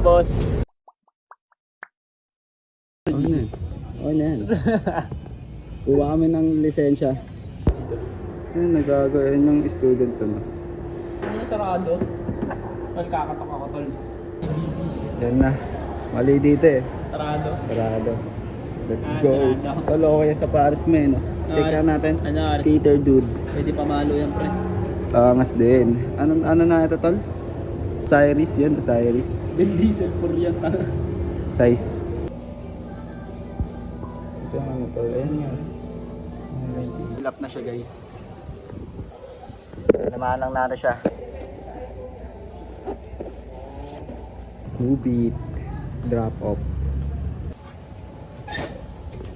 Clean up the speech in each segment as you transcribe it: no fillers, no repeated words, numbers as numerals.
boss. Okay na. Okay na yan. Kuha kami ng lisensya. Ayun, nagagawin ng student ko na. Ano na sarado? Tol, kakatok ako tol. Busy. Yan na. Mali dito eh. Sarado. Sarado. Let's go. Sarado. Talo ko yan sa Paris men. Tika natin. Cater dude. Pwede pamalo yan pre. Angas din. Ano na ito tol? Cyrus yan. Cyrus. Vin Diesel for yan. Size. Ito yung ano tol. Ayan yan. Lap na siya guys. Sinamahan lang natin siya. Move it. Drop off.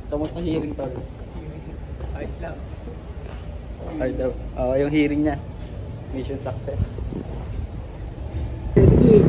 Kamusta hearing tol? Ayos lang. Ay daw. Yung hearing niya. Mission success. Sige.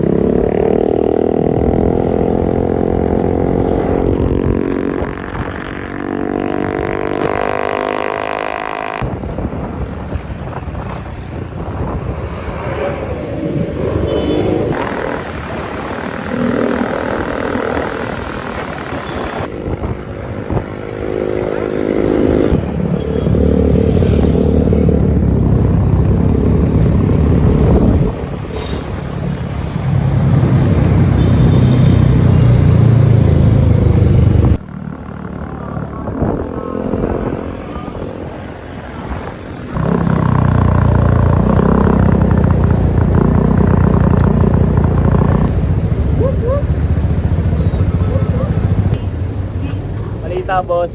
Balita boss.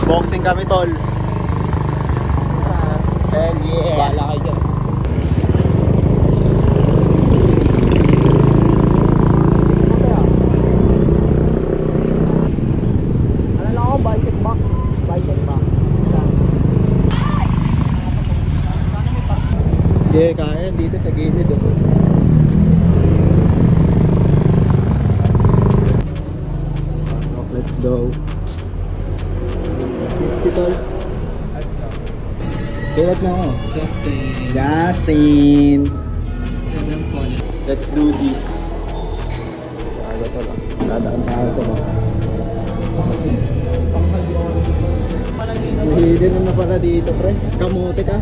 Boxing kami tol. Hell yeah. Wala kayo dyan. Ano lang ako, bicep back. Bicep back. Yeah, kaya dito sa gilid oh. Let's go. 50 tol. Sulat na ako. Justin. Let's do this. Aga to lang. Dadaan tayo to ba? Hidden na pala dito pre. Kamote ka.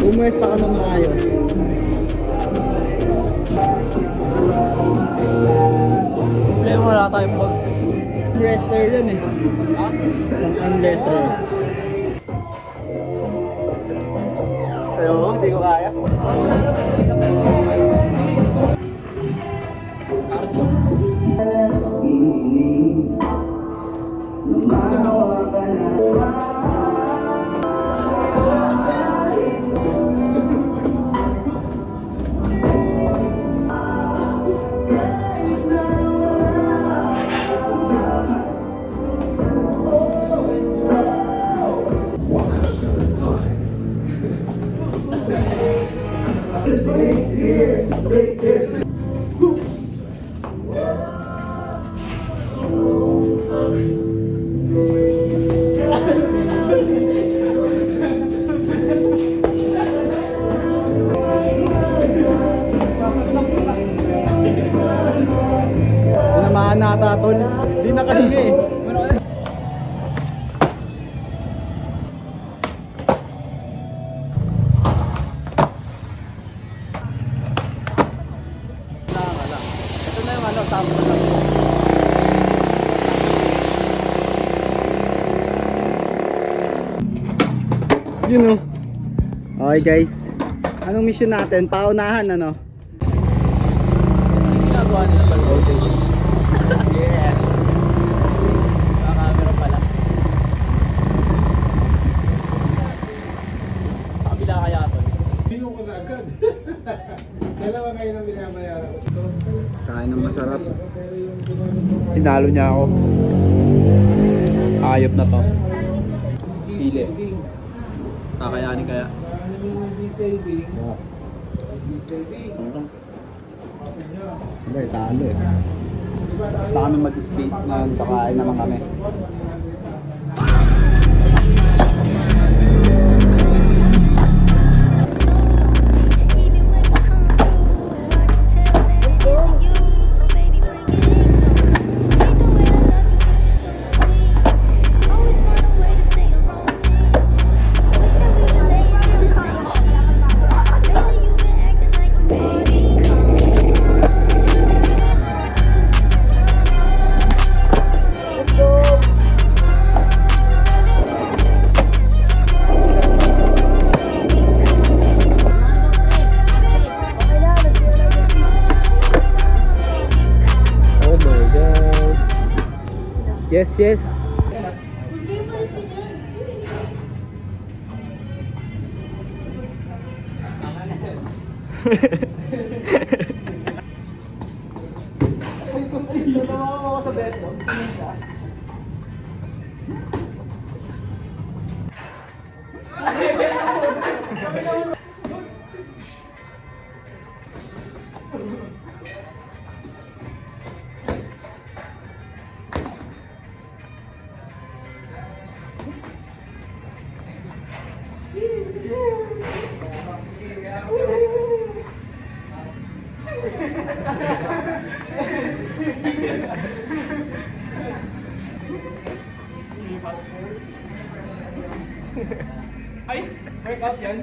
Pumuesta ka na maayos. Problema wala tayong mag... Wrestler yan eh. Ha? Ang unwrestler. Ayaw mo, hindi ko kaya. Karas lang. Tinamaan nata tol. Di nakahinga eh. Ito na yung ano, tama na lang. Yun oh. Okay guys. Anong mission natin? Paunahan ano? Ano yung ginagawa nila ba? Yeah. Camera pala. Sa kabila kaya ito. Bino ko na agad. Dalawa kayo nang binabayaran. Kain ng masarap. Tinalo niya ako. Ayop na to. Sili. Kakayanin kaya. Diba, talo eh. Basta kami mag-skate na kakain naman kami. Yes, yes. Ay, workout yan.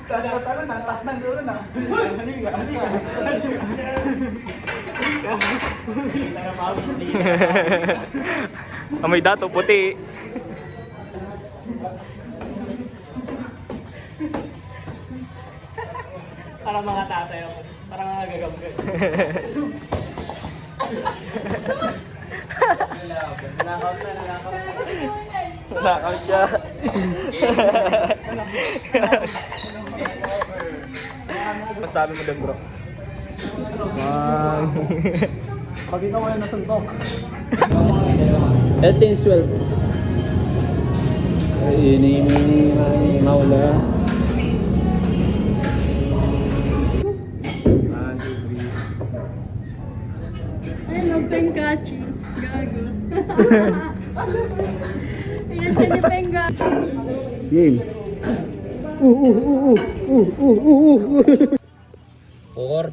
Taas na talo na, taas ng dulo na. Halika, halika. Amoy dato puti. Parang mga tatay ako. Parang mga gagamgay. Nanakaw na, nanakaw. Nakaw siya. Masabi mo doon bro? Pag ikaw ay nasuntok. Ito yung swell. Ini maula. Ano, pengkachi. Gago. Yan siya ni pengkachi. Game.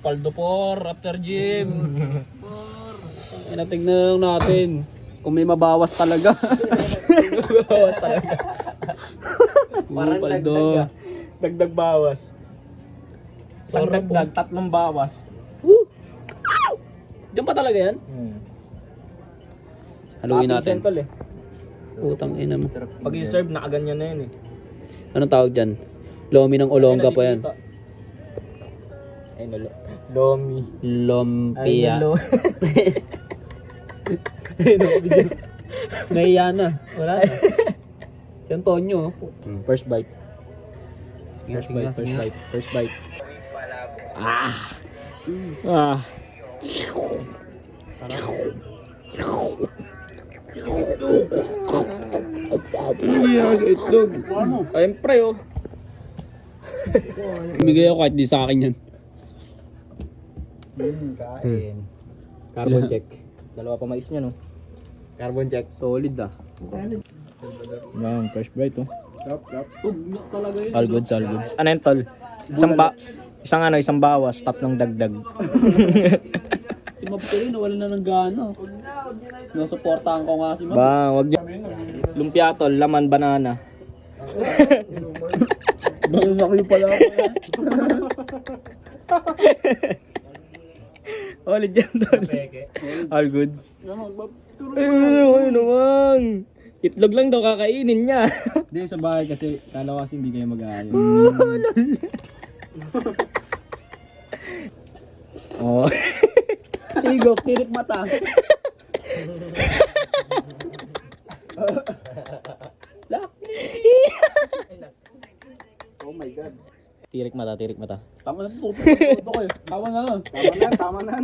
Paldo after gym. Tinatignan lang natin kung may mabawas talaga. Mabawas talaga. Parang Paldo. Dagdag bawas. Isang Sarap po. dagdag, 3 bawas. Diyan pa talaga yan? Haluin natin. Tol eh. Putang ina mo. Pag i-serve, nakaganyan na yun eh. Anong tawag dyan? Lomi ng Olongga pa yan. Ay, Lomi. Lompia. Lo. Nahiya na. Wala na. Si Antonio. First bite. First bite, first bite. First bite. Ah! Ah. Itlog. Ayun pre oh. Bigay ako kahit di sa akin yan. Kain. Carbon check. Dalawa pa mais niya no. Carbon check. Solid ah. Yan, fresh bite oh. Tugnak talaga yun. All goods, all goods. Ano yun tol? Isang bawas, tap ng dagdag. Si Mabteri nawala na ng gana. Nasuportahan ko nga si Mab. Ba, wag niyo. Lumpia tol, laman banana. Bakit nakyo pala ako yan? Ulit yan tol. All goods. Ayun naman. Itlog lang daw kakainin niya. Hindi, sa bahay kasi kala kasi hindi kayo mag-aayon. Oh. Igok, tirik mata. Lak. Oh my God. Tirik mata, tirik mata. Tama na po. Tama na. Tama na, tama na.